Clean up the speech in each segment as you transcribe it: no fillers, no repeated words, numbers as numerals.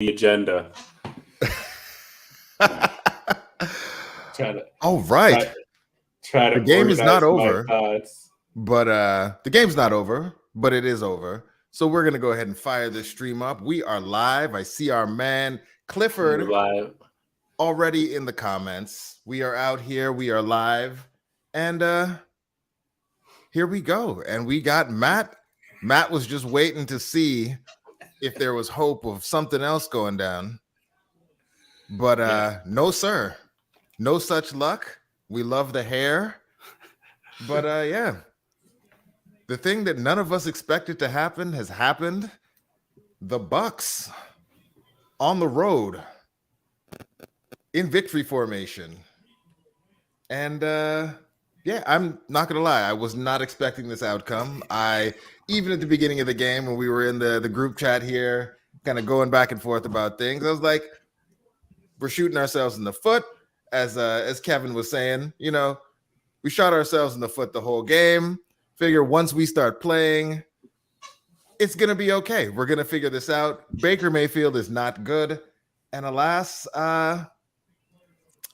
the agenda. All right. Try to the game is not organize over, my thoughts. but the game's not over, but it is over. So we're going to go ahead and fire this stream up. We are live. I see our man Clifford Live. already in the comments. We are out here. We are live. And here we go. And we got Matt. Matt was just waiting to see if there was hope of something else going down. But no, sir. No such luck. We love the hair. But yeah. The thing that none of us expected to happen has happened. The Bucs on the road in victory formation. And yeah, I'm not gonna lie, I was not expecting this outcome. Even at the beginning of the game when we were in the group chat here, kind of going back and forth about things, I was like, we're shooting ourselves in the foot, as Kevin was saying. You know, we shot ourselves in the foot the whole game. Figure once we start playing, it's going to be okay. We're going to figure this out. Baker Mayfield is not good. And alas, I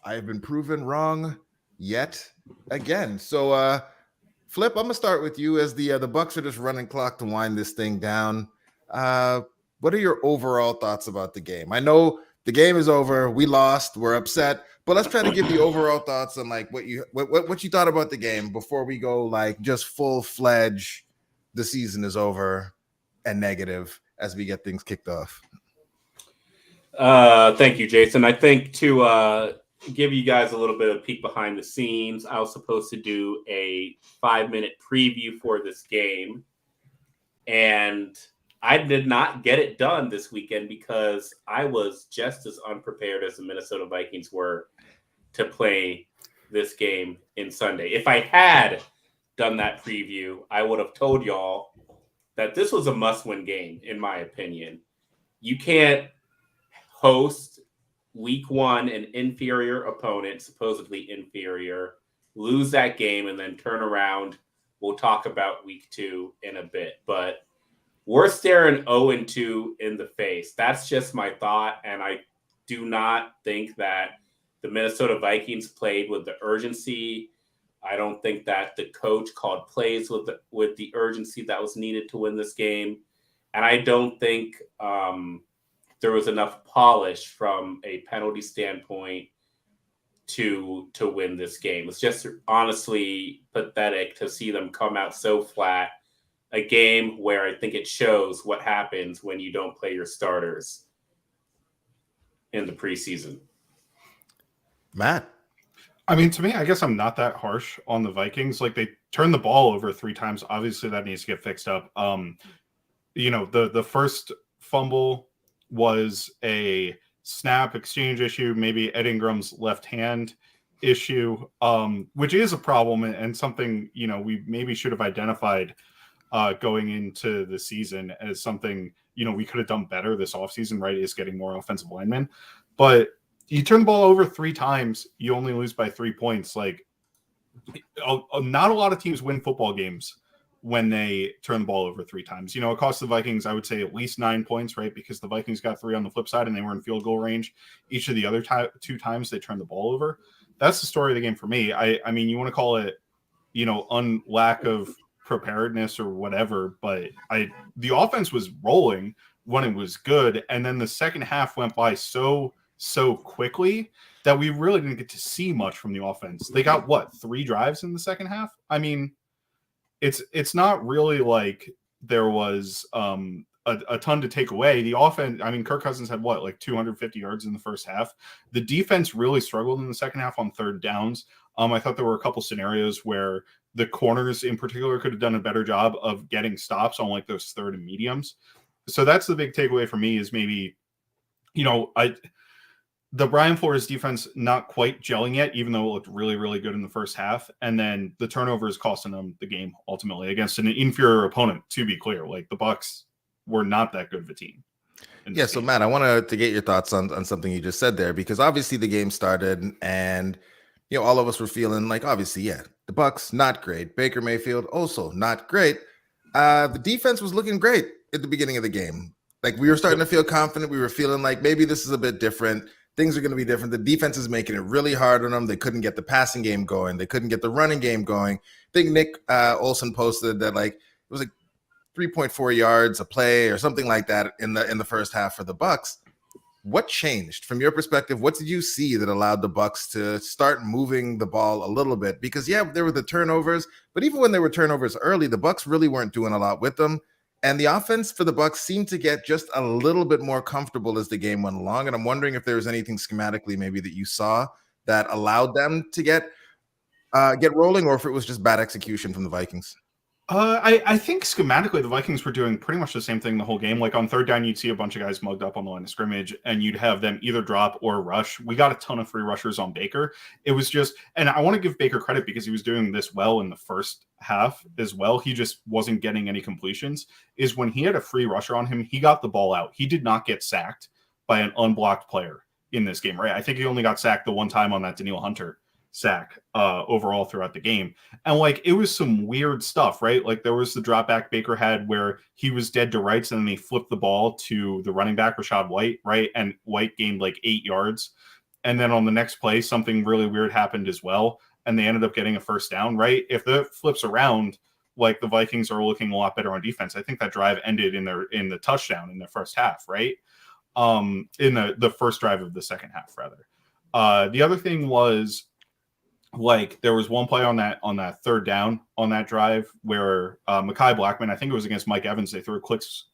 have been proven wrong yet again. So, Flip, I'm going to start with you as the Bucs are just running clock to wind this thing down. What are your overall thoughts about the game? I know the game is over. We lost. We're upset. But let's try to give the overall thoughts on like what you thought about the game before we go like just full-fledged, the season is over and negative as we get things kicked off. Thank you, Jason. I think to give you guys a little bit of a peek behind the scenes, I was supposed to do a 5-minute preview for this game. And I did not get it done this weekend because I was just as unprepared as the Minnesota Vikings were to play this game in Sunday. If I had done that preview, I would have told y'all that this was a must-win game, in my opinion. You can't host week one an inferior opponent, supposedly inferior, lose that game, and then turn around. We'll talk about week two in a bit, but we're staring 0-2 in the face. That's just my thought, and I do not think that the Minnesota Vikings played with the urgency. I don't think that the coach called plays with the urgency that was needed to win this game, and I don't think there was enough polish from a penalty standpoint to win this game. It's just honestly pathetic to see them come out so flat. A game where I think it shows what happens when you don't play your starters in the preseason. Matt? I mean, to me, I guess I'm not that harsh on the Vikings. Like, they turned the ball over 3 times. Obviously, that needs to get fixed up. You know, the first fumble was a snap exchange issue, maybe Ed Ingram's left hand issue, which is a problem and something, you know, we maybe should have identified going into the season as something, you know, we could have done better this offseason, right, is getting more offensive linemen. But you turn the ball over 3 times, you only lose by 3 points. Like, not a lot of teams win football games when they turn the ball over 3 times. You know, it cost the Vikings, I would say, at least 9 points, right, because the Vikings got 3 on the flip side and they were in field goal range each of the other 2 times they turned the ball over. That's the story of the game for me. I mean, you want to call it, you know, lack of preparedness or whatever, but the offense was rolling when it was good, and then the second half went by so quickly that we really didn't get to see much from the offense. They got 3 drives in the second half. I mean, it's not really like there was a ton to take away. The offense, I mean, Kirk Cousins had 250 yards in the first half. The defense really struggled in the second half on third downs. I thought there were a couple scenarios where the corners in particular could have done a better job of getting stops on like those third and mediums. So that's the big takeaway for me is maybe, you know, the Brian Flores defense not quite gelling yet, even though it looked really, really good in the first half. And then the turnovers costing them the game ultimately against an inferior opponent, to be clear. Like, the Bucs were not that good of a team. Yeah, so Matt, I want to get your thoughts on something you just said there, because obviously the game started and, you know, all of us were feeling like, obviously, yeah, the Bucs not great. Baker Mayfield also not great. The defense was looking great at the beginning of the game. Like we were starting to feel confident. We were feeling like maybe this is a bit different. Things are going to be different. The defense is making it really hard on them. They couldn't get the passing game going. They couldn't get the running game going. I think Nick Olson posted that like it was like 3.4 yards a play or something like that in the first half for the Bucs. What changed from your perspective? What did you see that allowed the Bucs to start moving the ball a little bit? Because yeah, there were the turnovers, but even when there were turnovers early, the Bucs really weren't doing a lot with them. And the offense for the Bucs seemed to get just a little bit more comfortable as the game went along. And I'm wondering if there was anything schematically maybe that you saw that allowed them to get rolling, or if it was just bad execution from the Vikings. I think schematically the Vikings were doing pretty much the same thing the whole game. Like on third down, you'd see a bunch of guys mugged up on the line of scrimmage, and you'd have them either drop or rush. We got a ton of free rushers on Baker. It was just, and I want to give Baker credit because he was doing this well in the first half as well. He just wasn't getting any completions. Is when he had a free rusher on him, he got the ball out. He did not get sacked by an unblocked player in this game, right? I think he only got sacked the one time on that Danielle Hunter sack overall throughout the game. And like it was some weird stuff, right? Like there was the drop back Baker had where he was dead to rights and then he flipped the ball to the running back Rachaad White, right? And White gained like 8 yards. And then on the next play, something really weird happened as well. And they ended up getting a first down, right? If that flips around, like the Vikings are looking a lot better on defense. I think that drive ended in the touchdown in the first half, right? In the first drive of the second half, rather. The other thing was, like there was one play on that third down on that drive where Mekhi Blackman, I think it was against Mike Evans, they threw a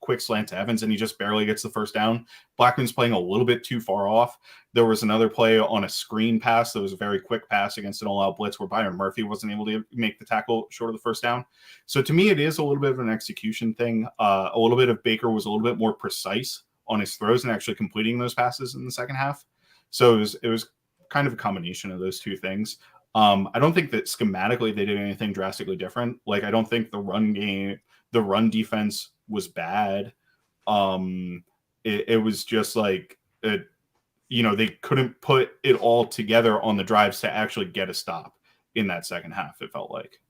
quick slant to Evans and he just barely gets the first down. Blackman's playing a little bit too far off. There was another play on a screen pass that was a very quick pass against an all-out blitz where Byron Murphy wasn't able to make the tackle short of the first down. So to me, it is a little bit of an execution thing. A little bit of Baker was a little bit more precise on his throws and actually completing those passes in the second half. So it was kind of a combination of those two things. I don't think that schematically they did anything drastically different. Like, I don't think the run defense was bad. It was just like, they couldn't put it all together on the drives to actually get a stop in that second half, it felt like.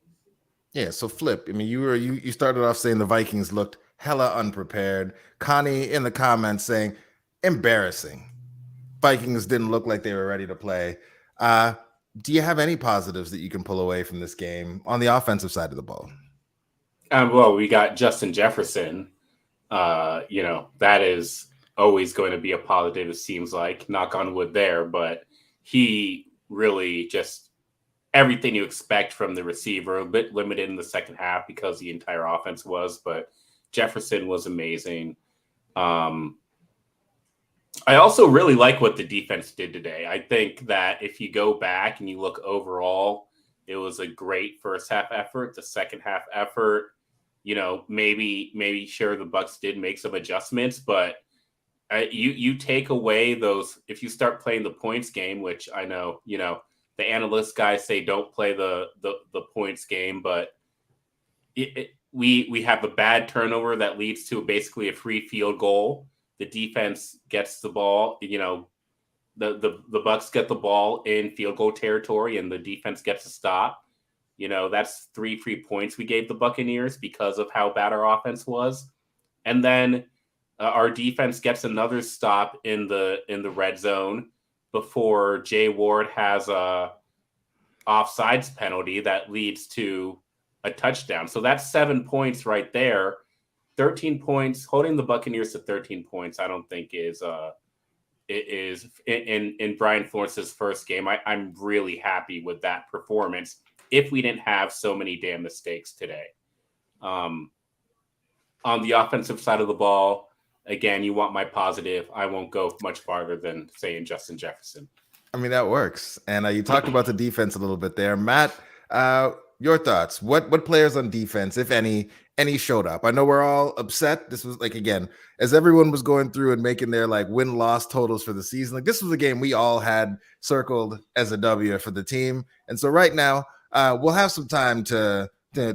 Yeah, so Flip, I mean, you started off saying the Vikings looked hella unprepared. Connie in the comments saying, embarrassing. Vikings didn't look like they were ready to play. Do you have any positives that you can pull away from this game on the offensive side of the ball? Well, we got Justin Jefferson. That is always going to be a positive, it seems like. Knock on wood there. But he really just everything you expect from the receiver, a bit limited in the second half because the entire offense was. But Jefferson was amazing. I also really like what the defense did today. I think that if you go back and you look overall, it was a great first half effort. The second half effort, maybe sure the Bucs did make some adjustments, but you take away those. If you start playing the points game, which I know, the analyst guys say don't play the points game, but we have a bad turnover that leads to basically a free field goal. The defense gets the ball, the Bucs get the ball in field goal territory and the defense gets a stop. That's 3 free points we gave the Buccaneers because of how bad our offense was. And then our defense gets another stop in the red zone before Jay Ward has a offsides penalty that leads to a touchdown. So that's 7 points right there. 13 points, holding the Buccaneers to 13 points, I don't think is in Brian Florence's first game. I'm really happy with that performance if we didn't have so many damn mistakes today. On the offensive side of the ball, again, you want my positive. I won't go much farther than saying Justin Jefferson. I mean, that works. And you talked about the defense a little bit there. Matt, your thoughts. What players on defense, if any showed up? I know we're all upset. This was like, again, as everyone was going through and making their like win-loss totals for the season, like this was a game we all had circled as a W for the team. And so right now, we'll have some time to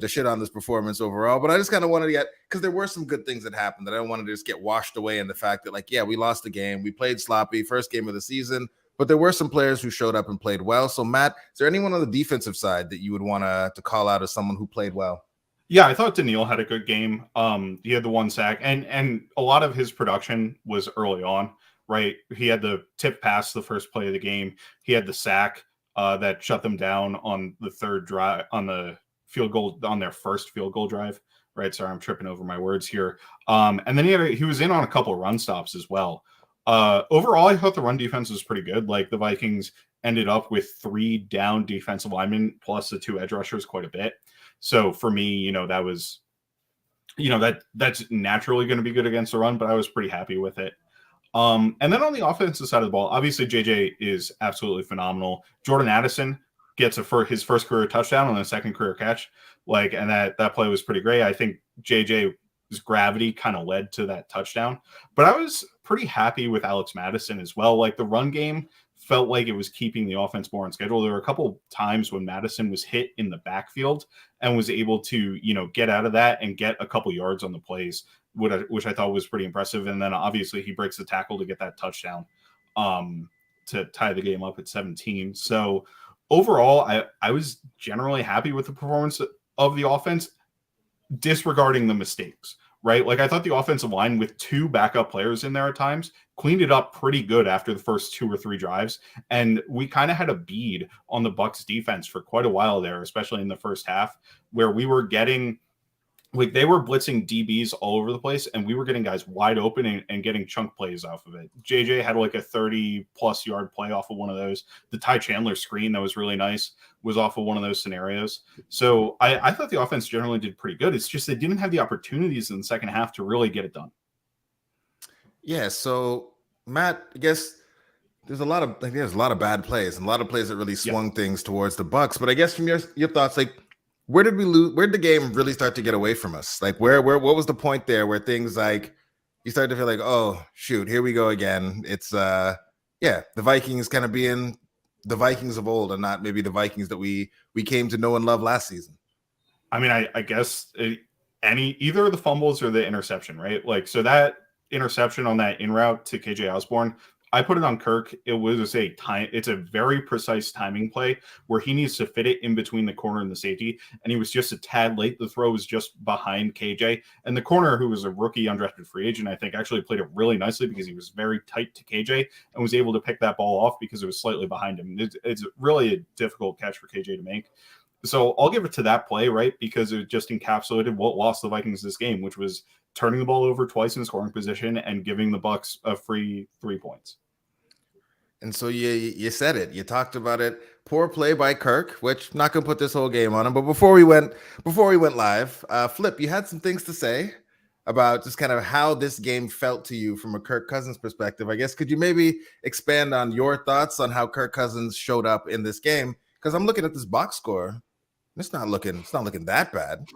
shit on this performance overall. But I just kind of wanted to get, because there were some good things that happened that I don't want to just get washed away in the fact that, like, yeah, we lost the game. We played sloppy, first game of the season. But there were some players who showed up and played well. So, Matt, is there anyone on the defensive side that you would want to call out as someone who played well? Yeah, I thought Daniil had a good game. He had the one sack, and a lot of his production was early on, right? He had the tip pass the first play of the game. He had the sack that shut them down on the third drive, on the field goal, on their first field goal drive, right? Sorry, I'm tripping over my words here. And then he was in on a couple of run stops as well. Overall, I thought the run defense was pretty good. Like the Vikings ended up with 3 down defensive linemen plus the 2 edge rushers quite a bit. So for me, that was, that's naturally going to be good against the run, but I was pretty happy with it. And then on the offensive side of the ball, obviously JJ is absolutely phenomenal. Jordan Addison gets his first career touchdown on the second career catch. And that play was pretty great. I think JJ's gravity kind of led to that touchdown, but I was pretty happy with Alex Madison as well. Like the run game felt like it was keeping the offense more on schedule. There were a couple times when Madison was hit in the backfield and was able to, get out of that and get a couple yards on the plays, which I thought was pretty impressive. And then obviously he breaks the tackle to get that touchdown to tie the game up at 17. So overall, I was generally happy with the performance of the offense, disregarding the mistakes, right? Like I thought the offensive line with 2 backup players in there at times cleaned it up pretty good after the first 2 or 3 drives. And we kind of had a bead on the Bucs defense for quite a while there, especially in the first half, where we were getting, they were blitzing DBs all over the place, and we were getting guys wide open and getting chunk plays off of it. JJ had like a 30-plus yard play off of one of those. The Ty Chandler screen that was really nice was off of one of those scenarios. So I thought the offense generally did pretty good. It's just they didn't have the opportunities in the second half to really get it done. Yeah, so Matt, I guess there's a lot of bad plays and a lot of plays that really swung things towards the Bucs. But I guess from your thoughts, like, where did we lose? Where did the game really start to get away from us? Like, what was the point there where things like you started to feel like, oh shoot, here we go again? It's the Vikings kind of being the Vikings of old and not maybe the Vikings that we came to know and love last season. I mean, I guess either the fumbles or the interception, right? Like, so that interception on that in route to KJ Osborne, I put it on Kirk. It's a very precise timing play where he needs to fit it in between the corner and the safety. And he was just a tad late. The throw was just behind KJ. And the corner, who was a rookie undrafted free agent, I think actually played it really nicely because he was very tight to KJ and was able to pick that ball off because it was slightly behind him. It's really a difficult catch for KJ to make. So I'll give it to that play, right? Because it just encapsulated what lost the Vikings this game, which was turning the ball over twice in scoring position and giving the Bucs a free 3 points. And so you said it. You talked about it. Poor play by Kirk, which I'm not gonna put this whole game on him. But before we went live, Flip, you had some things to say about just kind of how this game felt to you from a Kirk Cousins perspective. I guess could you maybe expand on your thoughts on how Kirk Cousins showed up in this game? Because I'm looking at this box score. It's not looking that bad.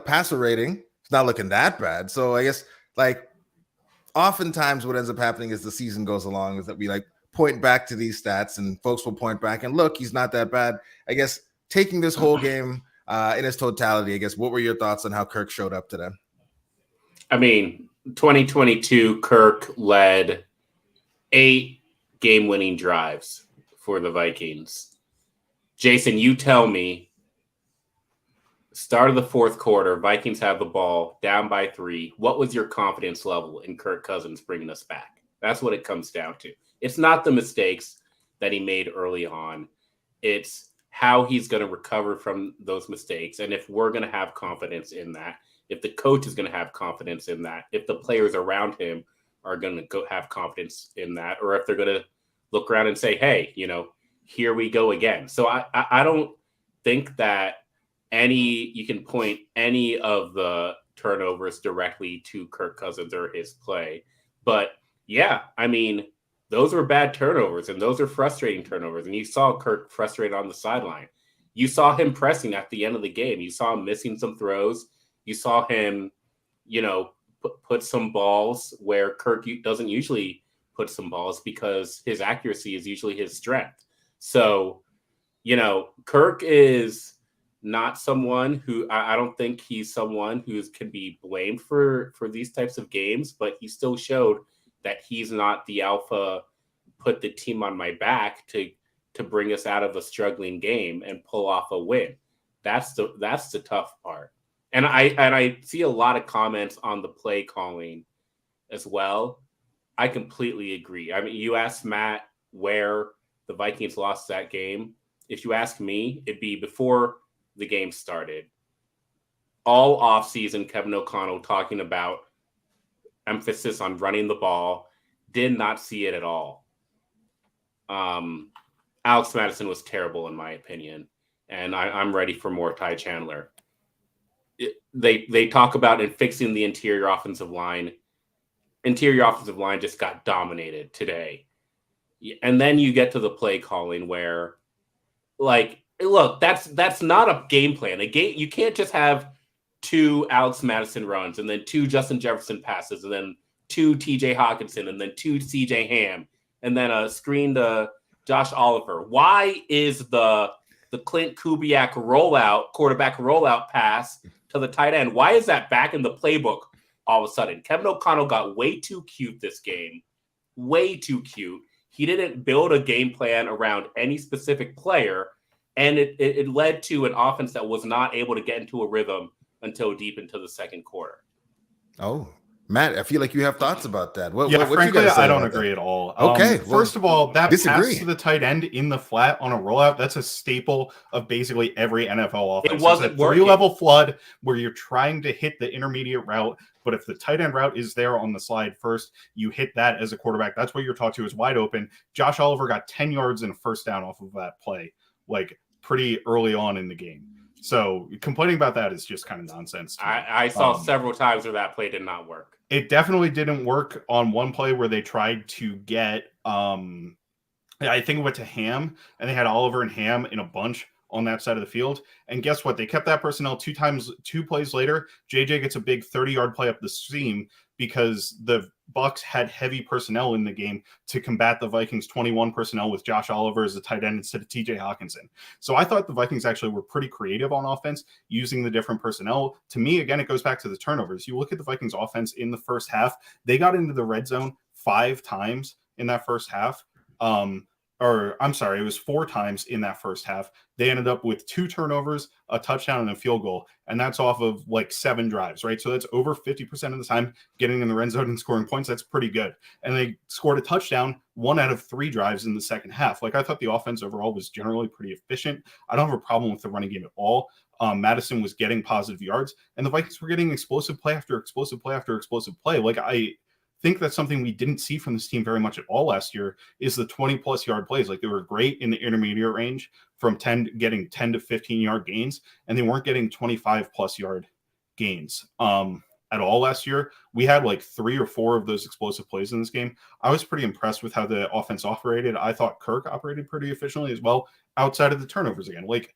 Passer rating, it's not looking that bad. So I guess like oftentimes what ends up happening as the season goes along is that we like point back to these stats and folks will point back and look, he's not that bad. I guess taking this whole game in its totality, I guess, what were your thoughts on how Kirk showed up today? I mean, 2022, Kirk led 8 game-winning drives for the Vikings. Jason, you tell me, start of the fourth quarter, Vikings have the ball down by 3. What was your confidence level in Kirk Cousins bringing us back? That's what it comes down to. It's not the mistakes that he made early on. It's how he's going to recover from those mistakes. And if we're going to have confidence in that, if the coach is going to have confidence in that, if the players around him are going to go have confidence in that, or if they're going to look around and say, hey, here we go again. So I don't think that you can point any of the turnovers directly to Kirk Cousins or his play. But yeah, I mean, those were bad turnovers and those are frustrating turnovers. And you saw Kirk frustrated on the sideline. You saw him pressing at the end of the game. You saw him missing some throws. You saw him, put some balls where Kirk doesn't usually put some balls because his accuracy is usually his strength. So, Kirk is not someone who I don't think he's someone who can be blamed for these types of games, but he still showed that he's not the alpha, put the team on my back to bring us out of a struggling game and pull off a win. That's the tough part. And I see a lot of comments on the play calling as well. I completely agree. I mean, you asked Matt where the Vikings lost that game. If you ask me, it'd be before the game started. All offseason, Kevin O'Connell talking about emphasis on running the ball. Did not see it at all. Alex Madison was terrible in my opinion, and I'm ready for more Ty Chandler. They talk about in fixing the interior offensive line. Interior offensive line just got dominated today. And then you get to the play calling where, like, look, that's not a game plan. You can't just have 2 Alex Madison runs and then 2 Justin Jefferson passes and then 2 TJ Hawkinson and then 2 CJ Ham and then a screen to Josh Oliver. Why is the Clint Kubiak quarterback rollout pass to the tight end? Why is that back in the playbook all of a sudden? Kevin O'Connell got way too cute this game. Way too cute. He didn't build a game plan around any specific player, and it led to an offense that was not able to get into a rhythm until deep into the second quarter. Oh, Matt, I feel like you have thoughts about that. What frankly, you I don't agree at all. Okay. First of all, that disagree. pass to the tight end in the flat on a rollout, that's a staple of basically every NFL offense. It wasn't it's a 3-level flood where you're trying to hit the intermediate route, but if the tight end route is there on the slide first, you hit that as a quarterback. That's what you're taught to is wide open. Josh Oliver got 10 yards and a first down off of that play, like pretty early on in the game. So complaining about that is just kind of nonsense. I saw several times where that play did not work. It definitely didn't work on one play where they tried to get, I think it went to Ham, and they had Oliver and Ham in a bunch on that side of the field. And guess what? They kept that personnel 2 plays later. JJ gets a big 30-yard play up the seam because the Bucs had heavy personnel in the game to combat the Vikings 21 personnel with Josh Oliver as a tight end instead of TJ Hawkinson. So I thought the Vikings actually were pretty creative on offense using the different personnel. To me, again, it goes back to the turnovers. You look at the Vikings offense in the first half, they got into the red zone 5 times in that first half. It was 4 times in that first half. They ended up with 2 turnovers, a touchdown, and a field goal. And that's off of like 7 drives, right? So that's over 50% of the time getting in the red zone and scoring points. That's pretty good. And they scored a touchdown 1 out of 3 drives in the second half. Like, I thought the offense overall was generally pretty efficient. I don't have a problem with the running game at all. Madison was getting positive yards, and the Vikings were getting explosive play after explosive play after explosive play. Like, I think that's something we didn't see from this team very much at all last year is the 20+ yard plays. Like, they were great in the intermediate range from getting 10 to 15 yard gains, and they weren't getting 25+ yard gains at all last year. We had like 3 or 4 of those explosive plays in this game. I was pretty impressed with how the offense operated. I thought Kirk operated pretty efficiently as well outside of the turnovers again. Like,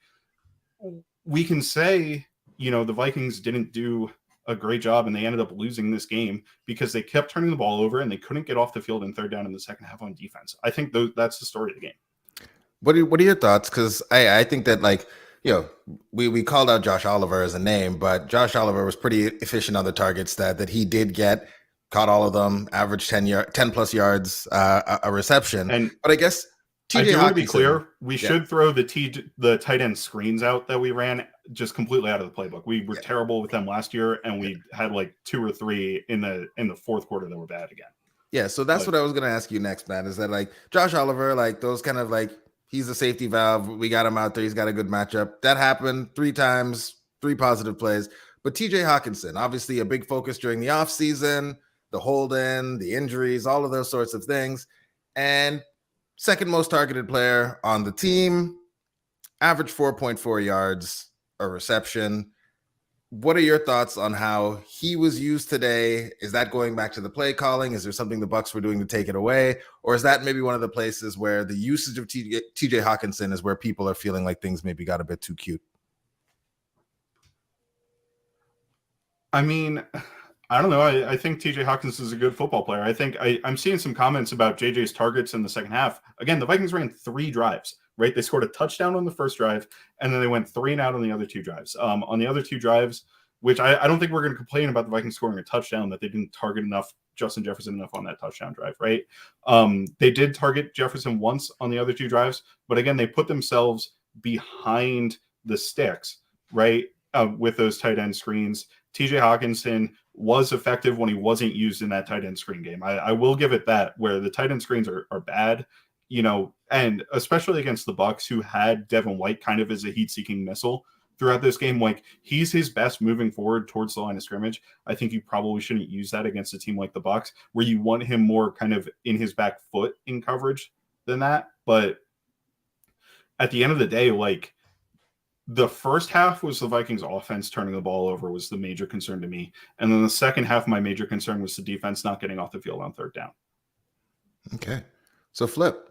we can say, the Vikings didn't do a great job and they ended up losing this game because they kept turning the ball over and they couldn't get off the field in third down in the second half on defense. I think that's the story of the game. What are your thoughts? Because I think that, like, we called out Josh Oliver as a name, but Josh Oliver was pretty efficient on the targets that he did get, caught all of them, averaged 10+ yards a reception. But I guess I do want to be clear, we should throw the tight end screens out that we ran just completely out of the playbook. We were terrible with them last year, and we had like 2 or 3 in the fourth quarter that were bad again. Yeah, so that's what I was going to ask you next, Matt, is that, like, Josh Oliver, like, those kind of, like, he's a safety valve. We got him out there. He's got a good matchup. That happened 3 times, 3 positive plays. But TJ Hawkinson, obviously a big focus during the offseason, the hold-in, the injuries, all of those sorts of things. And second most targeted player on the team, average 4.4 yards a reception. What are your thoughts on how he was used today? Is that going back to the play calling? Is there something the Bucs were doing to take it away? Or is that maybe one of the places where the usage of TJ Hawkinson is where people are feeling like things maybe got a bit too cute? I mean, I don't know. I think TJ Hawkinson is a good football player. I think I'm seeing some comments about JJ's targets in the second half. Again, the Vikings ran 3 drives, right? They scored a touchdown on the first drive, and then they went 3 and out on the other 2 drives. On the other 2 drives, which I don't think we're going to complain about the Vikings scoring a touchdown, that they didn't target Justin Jefferson enough on that touchdown drive, right? They did target Jefferson once on the other 2 drives, but again, they put themselves behind the sticks, right? with those tight end screens. TJ Hawkinson was effective when he wasn't used in that tight end screen game. I will give it that, where the tight end screens are bad, and especially against the Bucs, who had Devin White kind of as a heat-seeking missile throughout this game. Like, he's his best moving forward towards the line of scrimmage. I think you probably shouldn't use that against a team like the Bucs, where you want him more kind of in his back foot in coverage than that. But at the end of the day, like, the first half was the Vikings offense turning the ball over was the major concern to me. And then the second half, my major concern was the defense not getting off the field on third down. Okay. So Flip,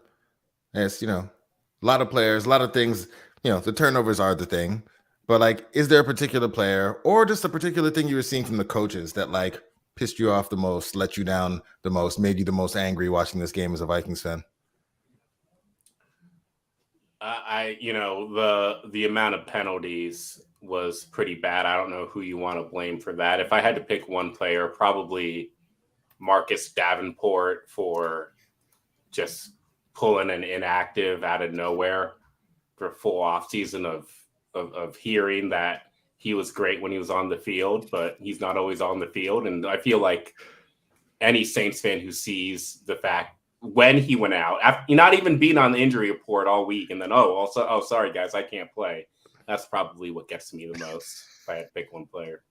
it's, a lot of players, a lot of things, the turnovers are the thing, but like, is there a particular player or just a particular thing you were seeing from the coaches that like pissed you off the most, let you down the most, made you the most angry watching this game as a Vikings fan? The amount of penalties was pretty bad. I don't know who you want to blame for that. If I had to pick one player, probably Marcus Davenport for just pulling an inactive out of nowhere for a full offseason of hearing that he was great when he was on the field, but he's not always on the field. And I feel like any Saints fan who sees the fact when he went out, after not even being on the injury report all week, and then sorry guys, I can't play. That's probably what gets me the most if I had to pick one player.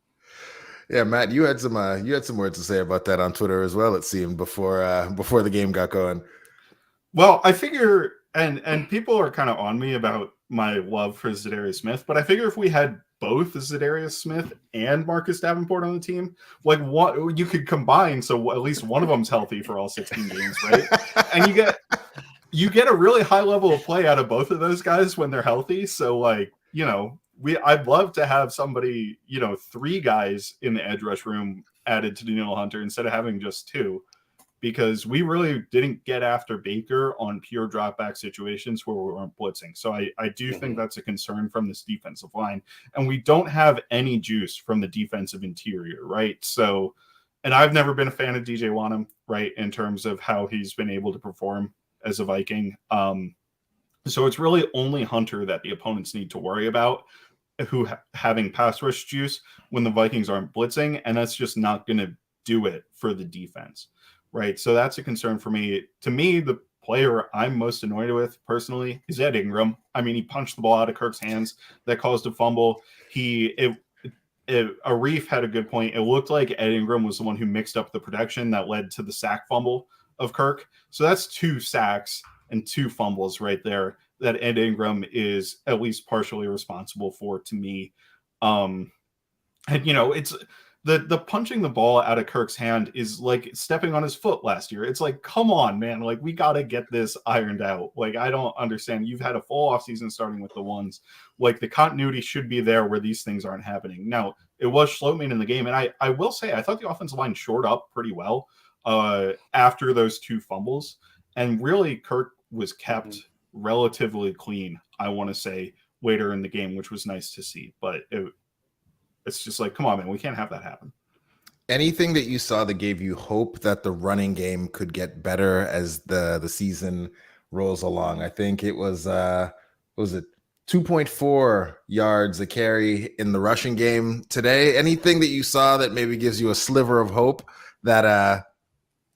Yeah, Matt, you had some words to say about that on Twitter as well. It seemed before the game got going. Well, I figure, and people are kind of on me about my love for Zadarius Smith, but I figure if we had both Zadarius Smith and Marcus Davenport on the team, like, what you could combine, so at least one of them's healthy for all 16 games, right? And you get a really high level of play out of both of those guys when they're healthy. So, like, I'd love to have somebody, 3 guys in the edge rush room added to Danielle Hunter instead of having just 2. Because we really didn't get after Baker on pure drop back situations where we weren't blitzing. So I do think that's a concern from this defensive line. And we don't have any juice from the defensive interior, right? So, and I've never been a fan of DJ Wanham, right, in terms of how he's been able to perform as a Viking. So it's really only Hunter that the opponents need to worry about, who having pass rush juice when the Vikings aren't blitzing. And that's just not going to do it for the defense. Right. So that's a concern for me. To me, the player I'm most annoyed with personally is Ed Ingram. I mean, he punched the ball out of Kirk's hands. That caused a fumble. Arif had a good point. It looked like Ed Ingram was the one who mixed up the protection that led to the sack fumble of Kirk. So that's 2 sacks and 2 fumbles right there that Ed Ingram is at least partially responsible for, to me. And, it's the punching the ball out of Kirk's hand is like stepping on his foot last year. It's like, come on, man. Like, we got to get this ironed out. Like, I don't understand. You've had a full offseason starting with the ones. Like, the continuity should be there where these things aren't happening. Now, it was Schlottmann in the game. And I will say, I thought the offensive line shored up pretty well after those 2 fumbles. And really, Kirk was kept relatively clean, I want to say, later in the game, which was nice to see. But it's just like, come on, man, we can't have that happen. Anything that you saw that gave you hope that the running game could get better as the season rolls along? I think it was 2.4 yards a carry in the rushing game today. Anything that you saw that maybe gives you a sliver of hope that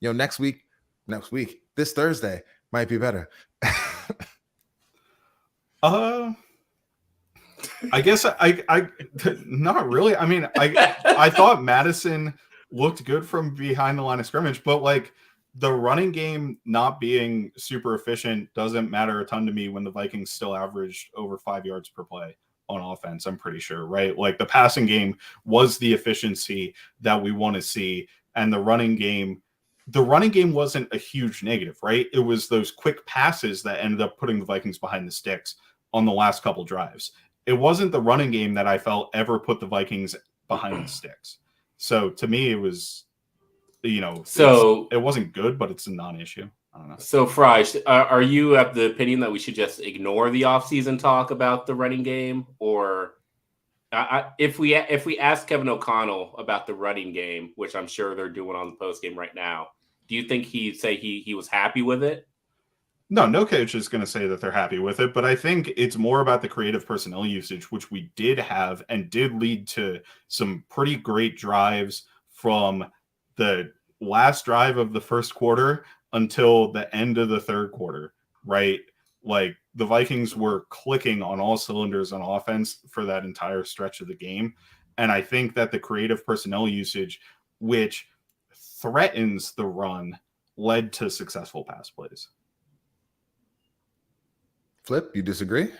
next week, this Thursday might be better? I guess I not really. I mean, I thought Madison looked good from behind the line of scrimmage, but like, the running game not being super efficient doesn't matter a ton to me when the Vikings still averaged over 5 yards per play on offense, I'm pretty sure, right? Like, the passing game was the efficiency that we want to see, and the running game wasn't a huge negative, right? It was those quick passes that ended up putting the Vikings behind the sticks on the last couple drives. It wasn't the running game that I felt ever put the Vikings behind the sticks. So to me, it was, it wasn't good, but it's a non-issue. I don't know. So, Fry, are you of the opinion that we should just ignore the offseason talk about the running game? Or if we ask Kevin O'Connell about the running game, which I'm sure they're doing on the post game right now, do you think he'd say he was happy with it? No coach is going to say that they're happy with it, but I think it's more about the creative personnel usage, which we did have and did lead to some pretty great drives from the last drive of the first quarter until the end of the third quarter, right? Like the Vikings were clicking on all cylinders on offense for that entire stretch of the game. And I think that the creative personnel usage, which threatens the run, led to successful pass plays. Flip, you disagree?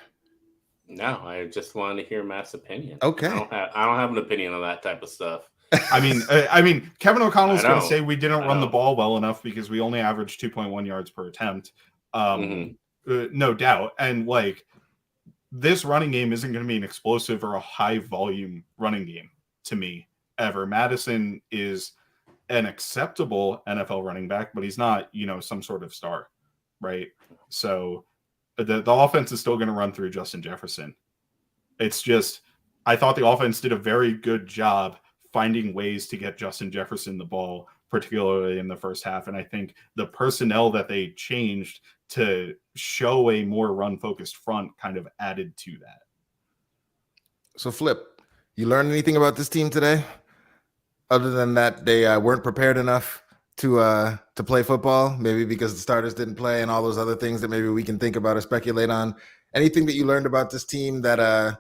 No, I just wanted to hear Matt's opinion. Okay. I don't have an opinion on that type of stuff. I mean, Kevin O'Connell's going to know. say we didn't I run the know. ball well enough because we only averaged 2.1 yards per attempt. No doubt. And like this running game isn't going to be an explosive or a high volume running game to me ever. Madison is an acceptable NFL running back, but he's not, some sort of star, right? So the offense is still going to run through Justin Jefferson. It's just, I thought the offense did a very good job finding ways to get Justin Jefferson the ball, particularly in the first half. And I think the personnel that they changed to show a more run-focused front kind of added to that. So, Flip, you learned anything about this team today? Other than that, they weren't prepared enough to play football, maybe because the starters didn't play and all those other things that maybe we can think about or speculate on. Anything that you learned about this team that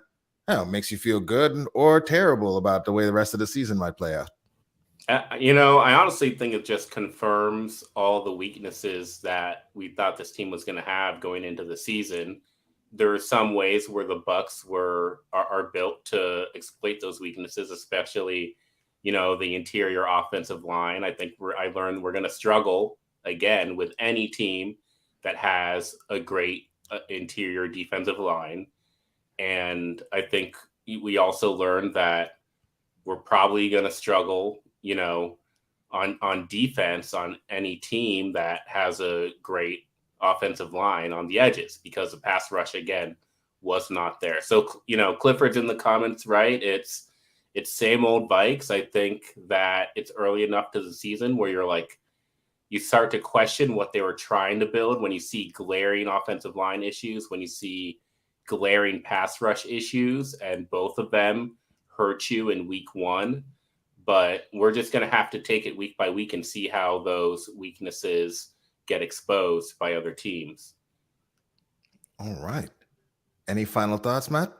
makes you feel good or terrible about the way the rest of the season might play out? I honestly think it just confirms all the weaknesses that we thought this team was going to have going into the season. There are some ways where the Bucs are built to exploit those weaknesses, especially the interior offensive line. I think I learned we're going to struggle again with any team that has a great interior defensive line. And I think we also learned that we're probably going to struggle, on defense on any team that has a great offensive line on the edges, because the pass rush again was not there. So, Clifford's in the comments, right? It's same old Vikes. I think that it's early enough to the season where you start to question what they were trying to build when you see glaring offensive line issues, when you see glaring pass rush issues, and both of them hurt you in week one. But we're just going to have to take it week by week and see how those weaknesses get exposed by other teams. All right. Any final thoughts, Matt?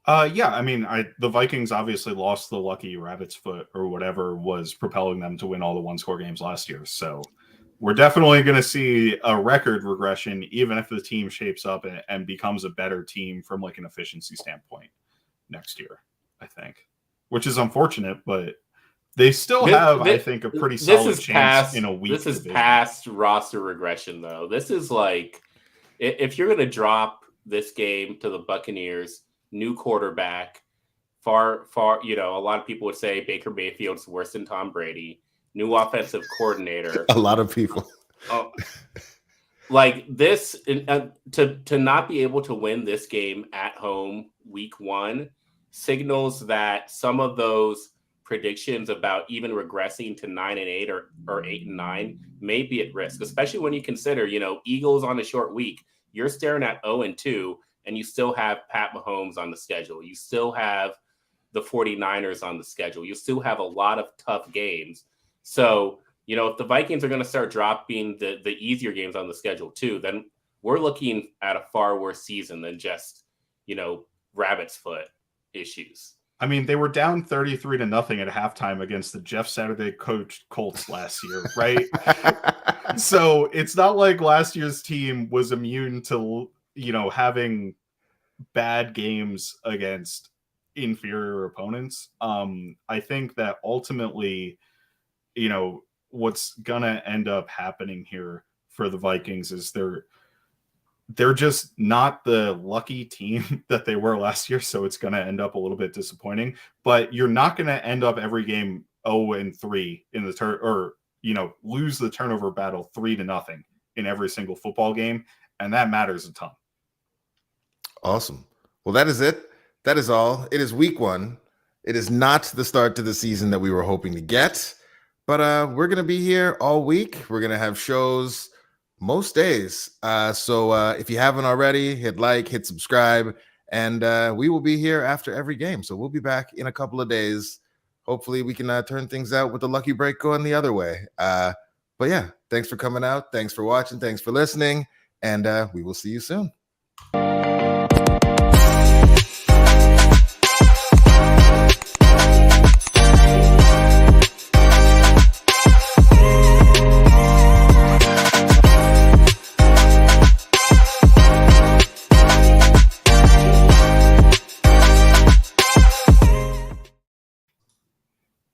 Yeah, I mean, the Vikings obviously lost the lucky rabbit's foot or whatever was propelling them to win all the one-score games last year. So we're definitely going to see a record regression, even if the team shapes up and becomes a better team from like an efficiency standpoint next year, I think, which is unfortunate, but they still have, I think, a pretty solid chance in a week. This is past roster regression, though. This is like, if you're going to drop this game to the Buccaneers, new quarterback, far, a lot of people would say Baker Mayfield's worse than Tom Brady, new offensive coordinator. A lot of people. Like this, to not be able to win this game at home week one signals that some of those predictions about even regressing to 9-8 or 8-9 may be at risk, especially when you consider, Eagles on a short week. You're staring at 0-2, and you still have Pat Mahomes on the schedule. You still have the 49ers on the schedule. You still have a lot of tough games. So, if the Vikings are going to start dropping the easier games on the schedule too, then we're looking at a far worse season than just, rabbit's foot issues. I mean, they were down 33-0 at halftime against the Jeff Saturday coached Colts last year, right? So it's not like last year's team was immune to, having bad games against inferior opponents. I think that ultimately, what's gonna end up happening here for the Vikings is they're just not the lucky team that they were last year, so it's gonna end up a little bit disappointing. But you're not gonna end up every game 0-3 in the lose the turnover battle 3-0 in every single football game, and that matters a ton. Awesome. Well, that is it. That is all. It is week one. It is not the start to the season that we were hoping to get, but we're going to be here all week. We're going to have shows most days. So if you haven't already, hit like, hit subscribe, and we will be here after every game. So we'll be back in a couple of days. Hopefully we can turn things out with the lucky break going the other way. But yeah, thanks for coming out. Thanks for watching. Thanks for listening. And we will see you soon.